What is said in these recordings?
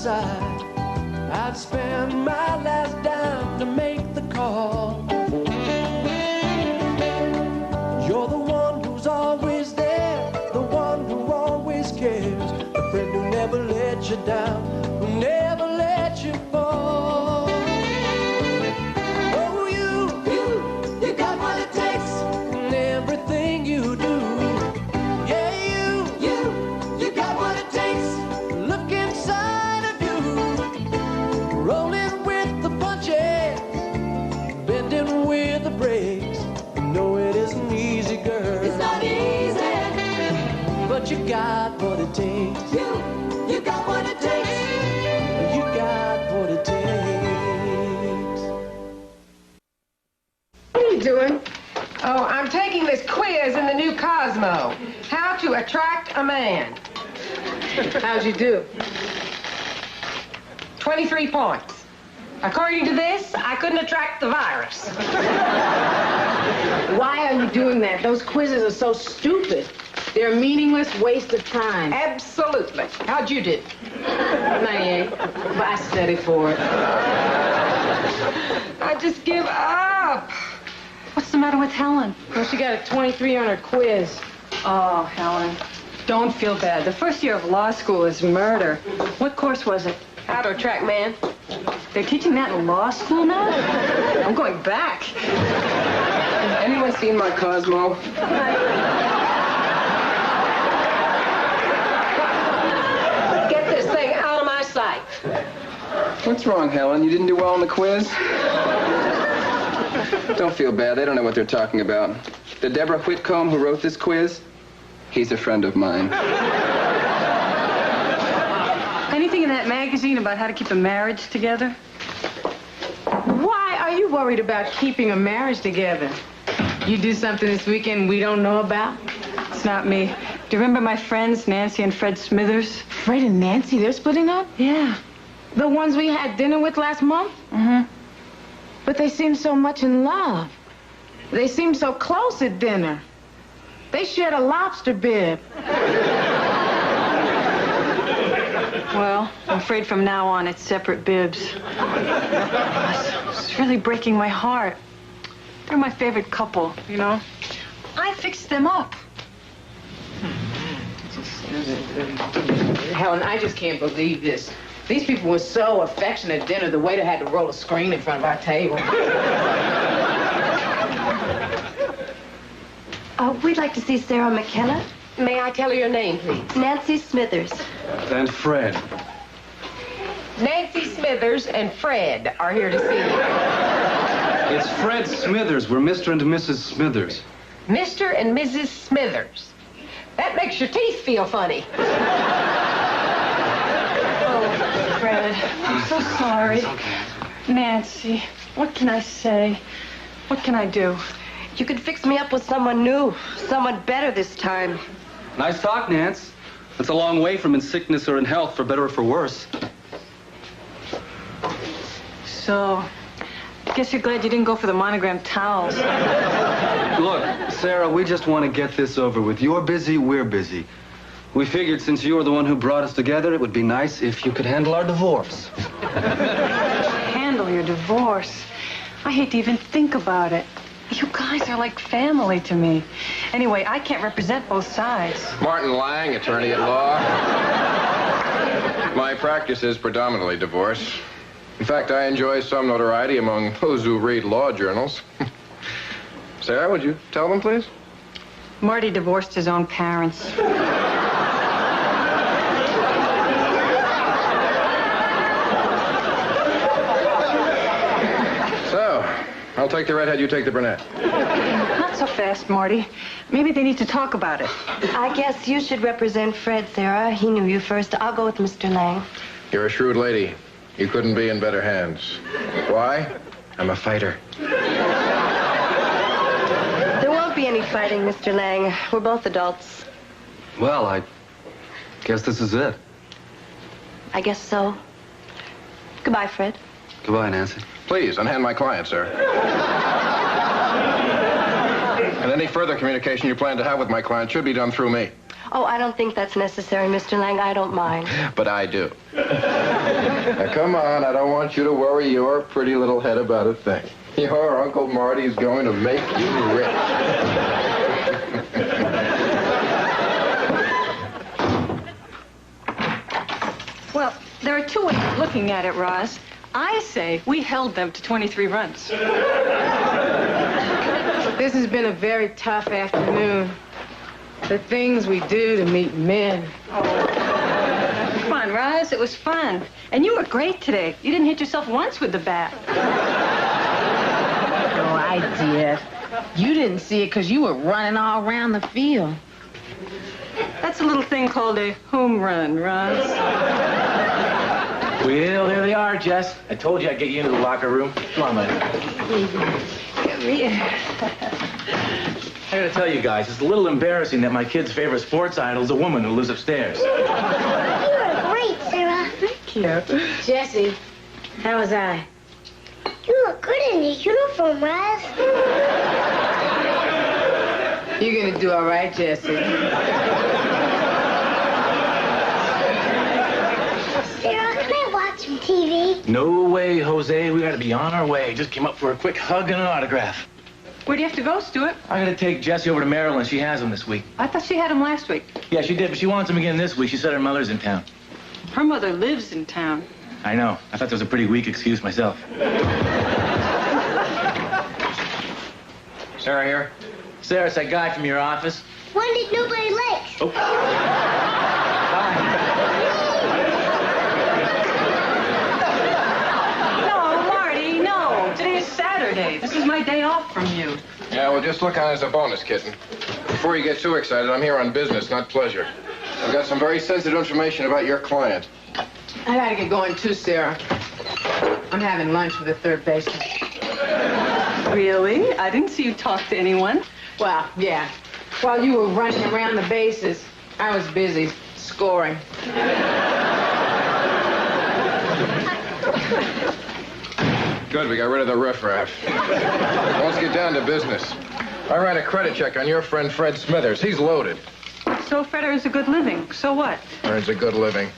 side. I'd spend my last dime to make the call. You're the one who's always there, the one who always cares, the friend who never let you down, who never let you fall. Oh, you got what it takes in everything you do. Yeah, you got what it takes. Look inside of you, rolling with the punches, bending with the brakes. No, it isn't easy, girl. It's not easy. But you got what it takes. You got what it takes. You got what it takes. What are you doing? Oh, I'm taking this quiz in the new Cosmo. How to attract a man. How'd you do? 23 points. According to this, I couldn't attract the virus. Why are you doing that? Those quizzes are so stupid. They're a meaningless waste of time. Absolutely. How'd you do? 98. But I studied for it. I just give up. What's the matter with Helen? Well, she got a 23 on her quiz. Oh, Helen, don't feel bad. The first year of law school is murder. What course was it? How to attract man. They're teaching that in law school now? I'm going back. Anyone seen my Cosmo? Get this thing out of my sight. What's wrong, Helen? You didn't do well on the quiz? Don't feel bad. They don't know what they're talking about. The Deborah Whitcomb who wrote this quiz, he's a friend of mine. Anything in that magazine about how to keep a marriage together? Why are you worried about keeping a marriage together? You do something this weekend we don't know about? It's not me. Do you remember my friends, Nancy and Fred Smithers? Fred and Nancy, they're splitting up? Yeah. The ones we had dinner with last month? Mm-hmm. But they seem so much in love. They seem so close at dinner. They shared a lobster bib. Well, I'm afraid from now on it's separate bibs. It's really breaking my heart. They're my favorite couple, you know. I fixed them up. Helen, I just can't believe this. These people were so affectionate at dinner, the waiter had to roll a screen in front of our table. We'd like to see Sarah McKenna. May I tell her your name, please? Nancy Smithers. And Fred. Nancy Smithers and Fred are here to see you. It's Fred Smithers. We're Mr. and Mrs. Smithers. Mr. and Mrs. Smithers. That makes your teeth feel funny. Fred, I'm so sorry. It's okay. Nancy, what can I say? What can I do? You could fix me up with someone new, someone better this time. Nice talk, Nance. It's a long way from in sickness or in health, for better or for worse. So, I guess you're glad you didn't go for the monogram towels. Look, Sarah, we just want to get this over with. You're busy, we're busy. We figured since you were the one who brought us together, it would be nice if you could handle our divorce. Handle your divorce. I hate to even think about it. You guys are like family to me. Anyway, I can't represent both sides. Martin Lang, attorney at law. My practice is predominantly divorce. In fact, I enjoy some notoriety among those who read law journals. Sarah, would you tell them, please? Marty divorced his own parents. So, I'll take the redhead, you take the brunette. Not so fast, Marty. Maybe they need to talk about it. I guess you should represent Fred, Sarah. He knew you first. I'll go with Mr. Lang. You're a shrewd lady. You couldn't be in better hands. Why? I'm a fighter. There won't be any fighting, Mr. Lang. We're both adults. Well, I guess this is it. I guess so. Goodbye, Fred. Goodbye, Nancy. Please, unhand my client, sir. And any further communication you plan to have with my client should be done through me. Oh, I don't think that's necessary, Mr. Lang. I don't mind. But I do. Now, come on, I don't want you to worry your pretty little head about a thing. Your Uncle Marty's going to make you rich. Well, there are two ways of looking at it, Roz. I say we held them to 23 runs. This has been a very tough afternoon. The things we do to meet men. Come on, Roz, it was fun. And you were great today. You didn't hit yourself once with the bat. Oh, I did. You didn't see it because you were running all around the field. That's a little thing called a home run, Roz. Well, there they are, Jess. I told you I'd get you into the locker room. Come on, buddy. Come here. I gotta tell you guys, it's a little embarrassing that my kid's favorite sports idol is a woman who lives upstairs. You were great, Sarah. Thank you. Jesse, how was I? You look good in your uniform, Roz. You're gonna do all right, Jesse. Sarah, can I watch some TV? No way, Jose. We gotta be on our way. Just came up for a quick hug and an autograph. Where do you have to go, Stuart? I'm gonna take Jessie over to Maryland. She has him this week. I thought she had him last week. Yeah, she did, but she wants him again this week. She said her mother's in town. Her mother lives in town. I know. I thought that was a pretty weak excuse myself. Sarah here? Sarah, it's that guy from your office. When did Newberry Lakes? Oh. No, Marty, no. Today's Saturday. This is my day off from you. Yeah, well, just look on it as a bonus, kitten. Before you get too excited, I'm here on business, not pleasure. I've got some very sensitive information about your client. I gotta get going too, Sarah. I'm having lunch with the third baseman. Really? I didn't see you talk to anyone. Well, yeah. While you were running around the bases, I was busy scoring. Good, we got rid of the riffraff. Let's get down to business. I ran a credit check on your friend Fred Smithers. He's loaded. So Fred earns a good living. So what? Earns a good living.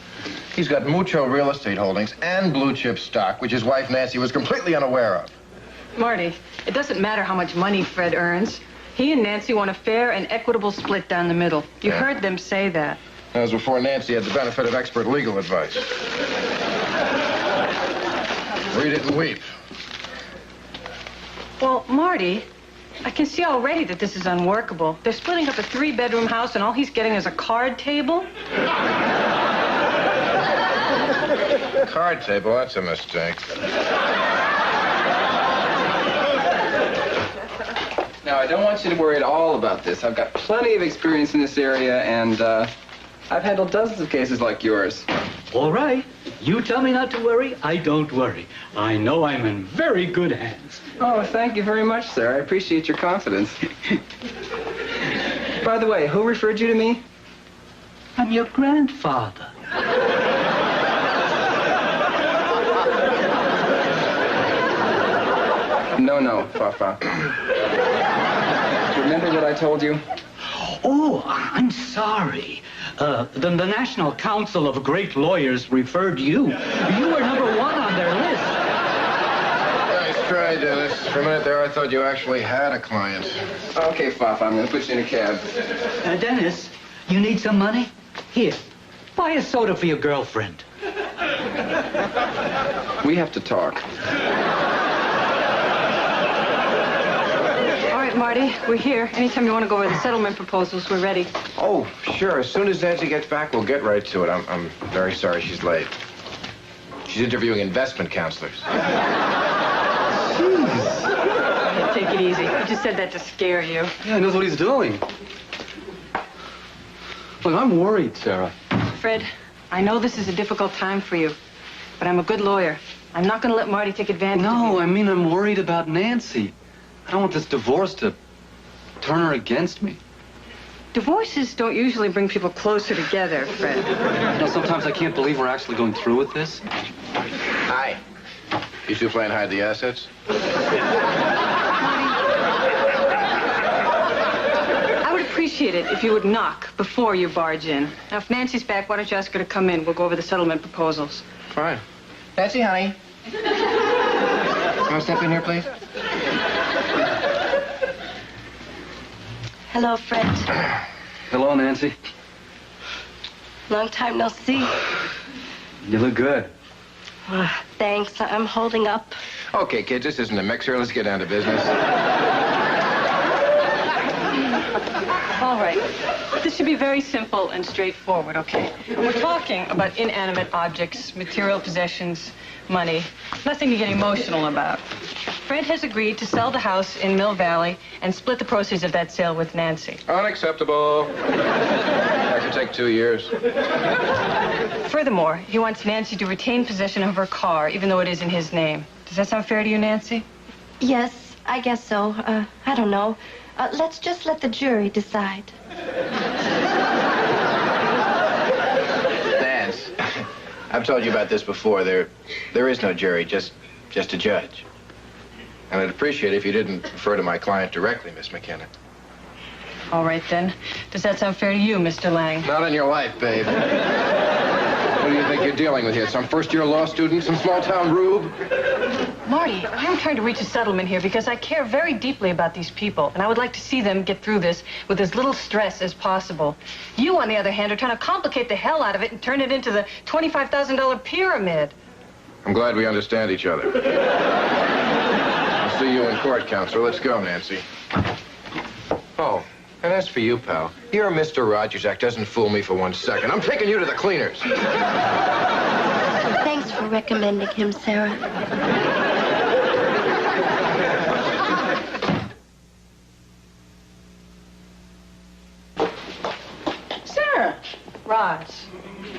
He's got mucho real estate holdings and blue chip stock, which his wife Nancy was completely unaware of. Marty, it doesn't matter how much money Fred earns. He and Nancy want a fair and equitable split down the middle. You heard them say that. That was before Nancy had the benefit of expert legal advice. Read it and weep. Well, Marty, I can see already that this is unworkable. They're splitting up a 3-bedroom house and all he's getting is a card table. Card table, that's a mistake. Now, I don't want you to worry at all about this. I've got plenty of experience in this area, and I've handled dozens of cases like yours. All right. You tell me not to worry, I don't worry. I know I'm in very good hands. Oh, thank you very much, sir. I appreciate your confidence. By the way, who referred you to me? I'm your grandfather. No, Papa. Remember what I told you? Oh, I'm sorry. The National Council of Great Lawyers referred you. You were number 1 on their list. Nice try, Dennis. For a minute there, I thought you actually had a client. Okay, Papa, I'm going to put you in a cab. Dennis, you need some money? Here, buy a soda for your girlfriend. We have to talk. All right, Marty, we're here. Anytime you want to go over the settlement proposals, we're ready. Oh, sure. As soon as Nancy gets back, we'll get right to it. I'm very sorry she's late. She's interviewing investment counselors. Jeez. Take it easy. I just said that to scare you. Yeah, he knows what he's doing. Look, I'm worried, Sarah. Fred, I know this is a difficult time for you, but I'm a good lawyer. I'm not going to let Marty take advantage of you. No, I mean, I'm worried about Nancy. I don't want this divorce to turn her against me. Divorces don't usually bring people closer together, Fred. You know, sometimes I can't believe we're actually going through with this. Hi. You two playing hide the assets? I would appreciate it if you would knock before you barge in. Now, if Nancy's back, why don't you ask her to come in? We'll go over the settlement proposals. Fine. Nancy, honey. You want to step in here, please? Hello, Fred. Hello, Nancy. Long time no see. You look good. Thanks. I'm holding up. Okay, kids, this isn't a mixer. Let's get down to business. All right. This should be very simple and straightforward, okay? We're talking about inanimate objects, material possessions, money. Nothing to get emotional about. Fred has agreed to sell the house in Mill Valley and split the proceeds of that sale with Nancy. Unacceptable. That could take 2 years. Furthermore, he wants Nancy to retain possession of her car, even though it is in his name. Does that sound fair to you, Nancy? Yes, I guess so. I don't know. Let's just let the jury decide. Nance, I've told you about this before. There is no jury, just a judge. And I'd appreciate it if you didn't refer to my client directly, Miss McKenna. All right, then. Does that sound fair to you, Mr. Lang? Not in your life, babe. What do you think you're dealing with here? Some first-year law student? Some small-town rube? Marty, I'm trying to reach a settlement here because I care very deeply about these people, and I would like to see them get through this with as little stress as possible. You, on the other hand, are trying to complicate the hell out of it and turn it into the $25,000 pyramid. I'm glad we understand each other. I'll see you in court, counselor. Let's go, Nancy. Oh, and as for you, pal, your Mr. Rogers act doesn't fool me for 1 second. I'm taking you to the cleaners. Thanks for recommending him, Sarah. Sarah, Raj,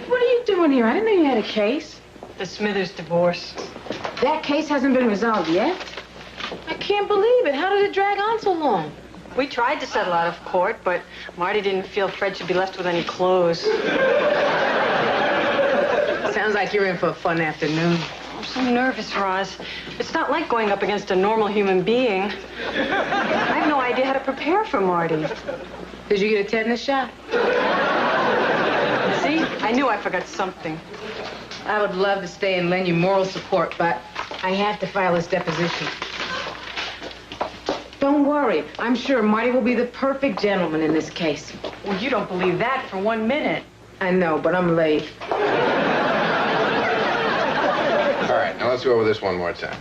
what are you doing here? I didn't know you had a case. the Smithers divorce. That case hasn't been resolved yet? I can't believe it. How did it drag on so long? We tried to settle out of court, but Marty didn't feel Fred should be left with any clothes. Sounds like you're in for a fun afternoon. I'm so nervous, Roz. It's not like going up against a normal human being. I have no idea how to prepare for Marty. Did you get a tetanus shot? See? I knew I forgot something. I would love to stay and lend you moral support, but I have to file this deposition. Don't worry. I'm sure Marty will be the perfect gentleman in this case. Well, you don't believe that for 1 minute. I know, but I'm late. All right, now let's go over this one more time.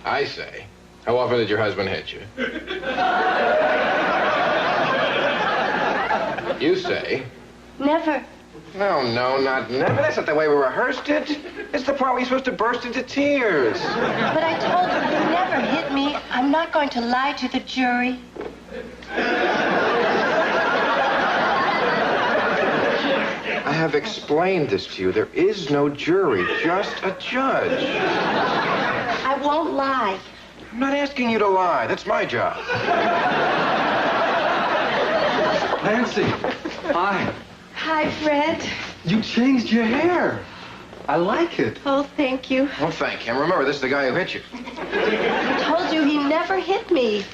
I say, how often did your husband hit you? You say... Never. No, not never. That's not the way we rehearsed it. It's the part where you're supposed to burst into tears. But I told you he never hit me. I'm not going to lie to the jury. I have explained this to you. There is no jury, just a judge. I won't lie. I'm not asking you to lie. That's my job. Nancy, hi. Hi, Fred. You changed your hair. I like it. Oh, thank you. Well, thank him. Remember, this is the guy who hit you. I told you he never hit me.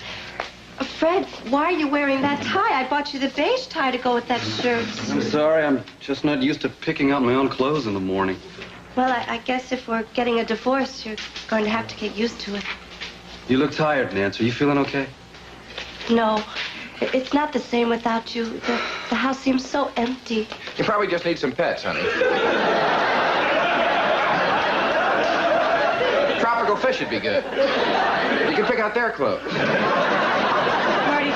Fred, why are you wearing that tie? I bought you the beige tie to go with that shirt. I'm sorry. I'm just not used to picking out my own clothes in the morning. Well, I guess if we're getting a divorce, you're going to have to get used to it. You look tired, Nancy. Are you feeling okay? No, it's not the same without you. The house seems so empty. You probably just need some pets, honey. Tropical fish would be good. You can pick out their clothes. Marty,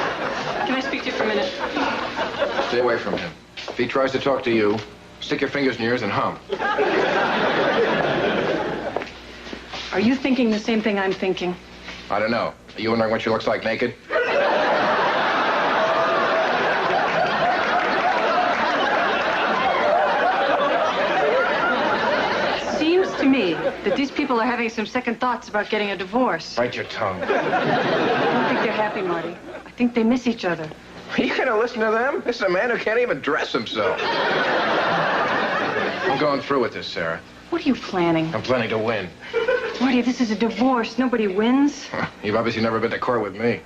can I speak to you for a minute? Stay away from him. If he tries to talk to you, stick your fingers in yours and hum. Are you thinking the same thing I'm thinking? I don't know. Are you wondering what she looks like naked? Seems to me that these people are having some second thoughts about getting a divorce. Bite your tongue. I don't think they're happy, Marty. I think they miss each other. Are you going to listen to them? This is a man who can't even dress himself. I'm going through with this, Sarah. What are you planning? I'm planning to win. Marty, this is a divorce. Nobody wins. You've obviously never been to court with me.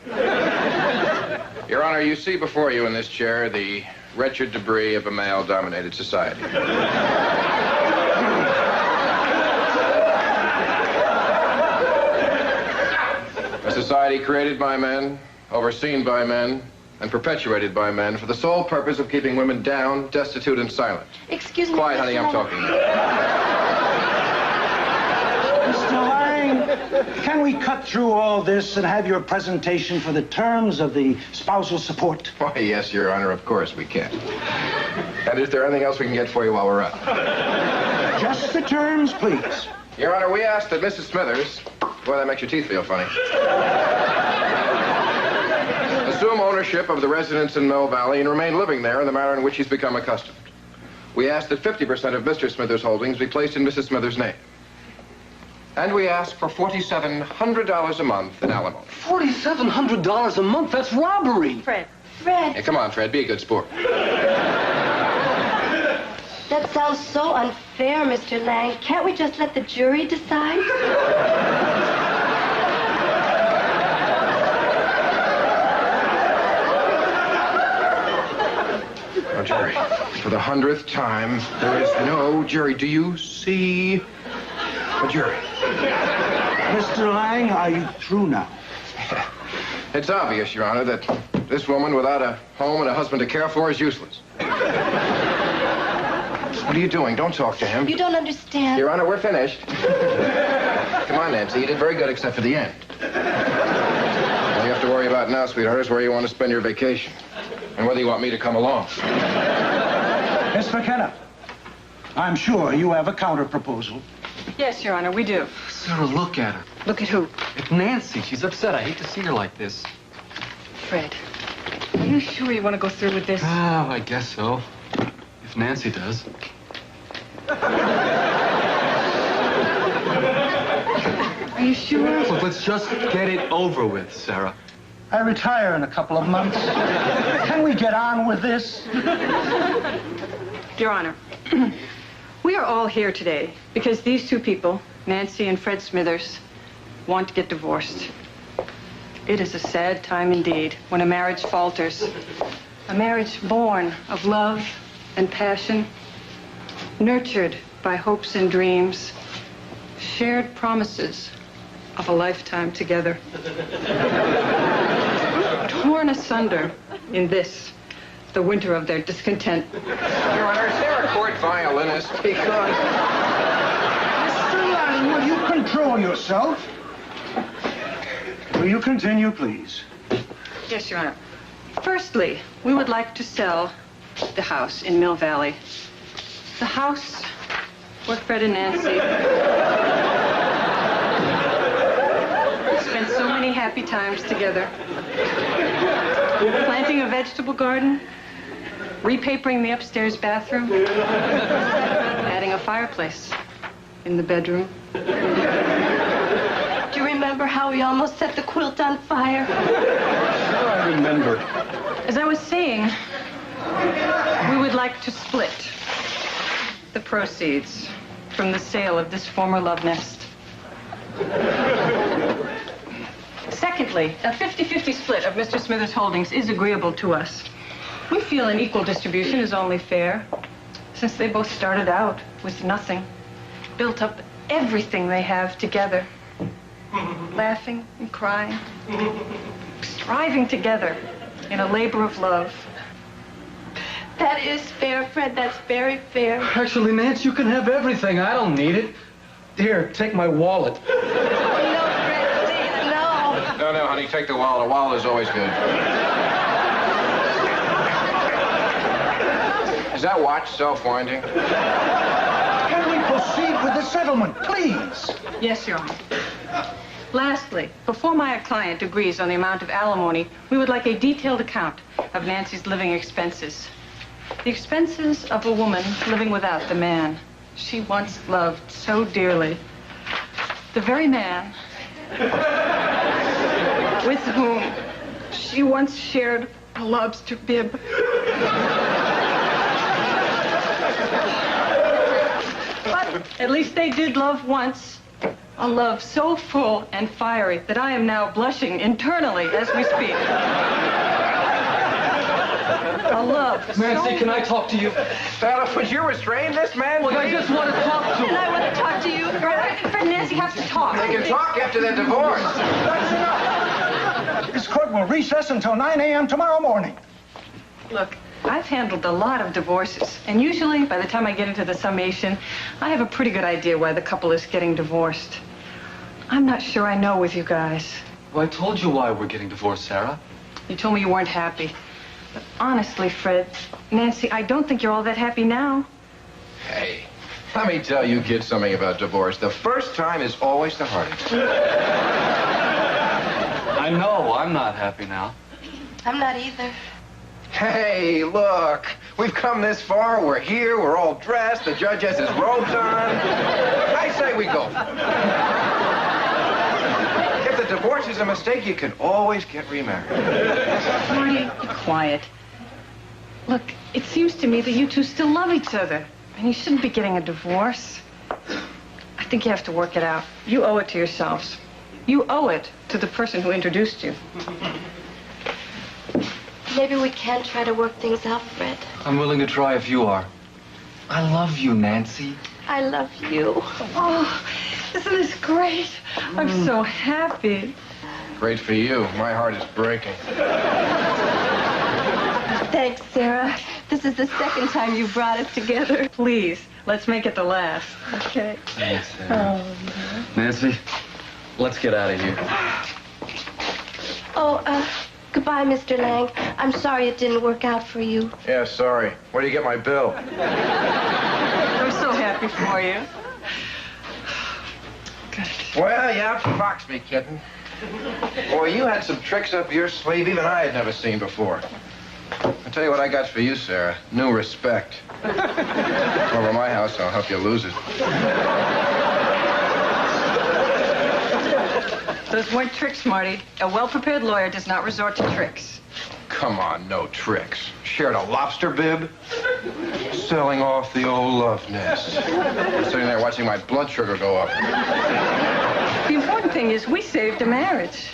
Your Honor, you see before you in this chair the wretched debris of a male-dominated society. A society created by men, overseen by men, and perpetuated by men for the sole purpose of keeping women down, destitute, and silent. Excuse me. Quiet, honey, I'm talking. Mr. Lang, can we cut through all this and have your presentation for the terms of the spousal support? Why, yes, Your Honor, of course we can. And is there anything else we can get for you while we're up? Just the terms, please. Your Honor, we ask that Mrs. Smithers, boy, that makes your teeth feel funny, assume ownership of the residence in Mill Valley and remain living there in the manner in which he's become accustomed. We ask that 50% of Mr. Smithers' holdings be placed in Mrs. Smithers' name. And we ask for $4,700 a month in alimony. $4,700 a month? That's robbery. Fred. Hey, come on, Fred, be a good sport. That sounds so unfair, Mr. Lang. Can't we just let the jury decide? No jury. For the 100th time, there is no jury. Do you see a jury? Mr. Lang, are you through now? It's obvious, Your Honor, that this woman without a home and a husband to care for is useless. What are you doing? Don't talk to him. You don't understand. Your Honor, we're finished. Come on, Nancy. You did very good except for the end. All you have to worry about now, sweetheart, is where you want to spend your vacation. And whether you want me to come along. Miss McKenna, I'm sure you have a counter-proposal. Yes, Your Honor, we do. Sarah, look at her. Look at who? At Nancy. She's upset. I hate to see her like this. Fred. Are you sure you want to go through with this? Oh, I guess so. If Nancy does. Are you sure? Look, let's just get it over with, Sarah. I retire in a couple of months. Can we get on with this? Your Honor, we are all here today because these two people, Nancy and Fred Smithers, want to get divorced. It is a sad time indeed when a marriage falters. A marriage born of love and passion, nurtured by hopes and dreams, shared promises of a lifetime together. Torn asunder in this, the winter of their discontent. Your Honor, is there a court violinist? Because... Mr. Lang, will you control yourself? Will you continue, please? Yes, Your Honor. Firstly, we would like to sell the house in Mill Valley. The house where Fred and Nancy spent so many happy times together. Planting a vegetable garden, repapering the upstairs bathroom, adding a fireplace in the bedroom. Do you remember how we almost set the quilt on fire? Sure, I remember. As I was saying, we would like to split the proceeds from the sale of this former love nest. Secondly, a 50-50 split of Mr. Smithers' holdings is agreeable to us. We feel an equal distribution is only fair, since they both started out with nothing, built up everything they have together, laughing and crying, striving together in a labor of love. That is fair, Fred. That's very fair. Actually, Nance, you can have everything. I don't need it. Here, take my wallet. No, Fred, please, no. No, honey, take the wallet. A wallet is always good. Is that watch self-winding? Can we proceed with the settlement, please? Yes, Your Honor. Lastly, before my client agrees on the amount of alimony, we would like a detailed account of Nancy's living expenses. The expenses of a woman living without the man she once loved so dearly. The very man with whom she once shared a lobster bib. But at least they did love once. A love so full and fiery that I am now blushing internally as we speak. A love Nancy, can I talk to you? Alice, would you restrain this man? Look, I just want to talk to And I him. want to talk to you. Fred and Nancy have to talk. They can talk after they're divorced. That's enough. court will recess until 9 a.m. tomorrow morning. Look, I've handled a lot of divorces, and usually, by the time I get into the summation, I have a pretty good idea why the couple is getting divorced. I'm not sure I know with you guys. Well, I told you why we're getting divorced, Sarah. You told me you weren't happy. But honestly, Fred, Nancy, I don't think you're all that happy now. Hey, let me tell you kids something about divorce. The first time is always the hardest. I know, I'm not happy now. I'm not either. Hey, look, we've come this far. We're here. We're all dressed. The judge has his robes on. I say we go. If the divorce is a mistake, you can always get remarried. Marty, be quiet. Look, it seems to me that you two still love each other, and you shouldn't be getting a divorce. I think you have to work it out. You owe it to yourselves. You owe it to the person who introduced you. Maybe we can try to work things out, Fred. I'm willing to try if you are. I love you, Nancy. I love you. Oh, isn't this great? I'm so happy. Great for you. My heart is breaking. Thanks, Sarah. This is the second time you brought us together. Please, let's make it the last. Okay. Thanks, Sarah. Nancy, let's get out of here. Goodbye, Mr. Lang. I'm sorry it didn't work out for you. Yeah, sorry. Where do you get my bill? I'm so happy for you. Well, you outfoxed me, kitten. Boy, you had some tricks up your sleeve even I had never seen before. I'll tell you what I got for you, Sarah. New respect. Over my house, I'll help you lose it. Those weren't tricks, Marty. A well-prepared lawyer does not resort to tricks. Come on, no tricks. Shared a lobster bib? Selling off the old love nest. I'm sitting there watching my blood sugar go up. The important thing is we saved a marriage.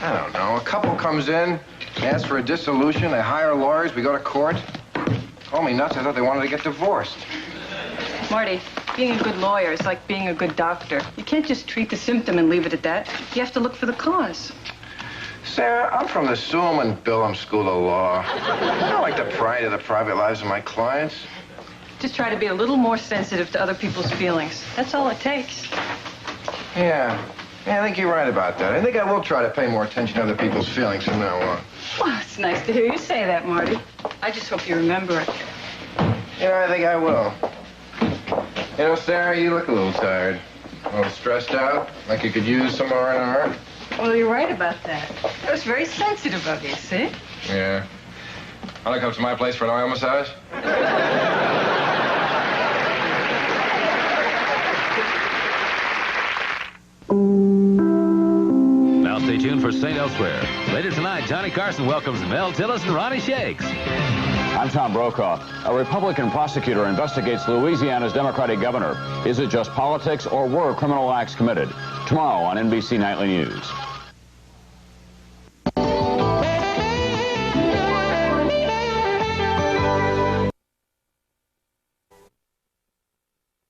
I don't know. A couple comes in, asks for a dissolution, they hire lawyers, we go to court. Call me nuts, I thought they wanted to get divorced. Marty, being a good lawyer is like being a good doctor. You can't just treat the symptom and leave it at that. You have to look for the cause. Sarah, I'm from the Sum and Billum School of Law. I don't like to pry into the private lives of my clients. Just try to be a little more sensitive to other people's feelings. That's all it takes. Yeah, I think you're right about that. I think I will try to pay more attention to other people's feelings from now on. Well, it's nice to hear you say that, Marty. I just hope you remember it. Yeah, I think I will. You know, Sarah, you look a little tired. A little stressed out, like you could use some R&R. Well, you're right about that. That was very sensitive of you, see? Yeah. Want to come to my place for an oil massage? Now stay tuned for St. Elsewhere. Later tonight, Johnny Carson welcomes Mel Tillis and Ronnie Shakes. I'm Tom Brokaw. A Republican prosecutor investigates Louisiana's Democratic governor. Is it just politics or were criminal acts committed? Tomorrow on NBC Nightly News.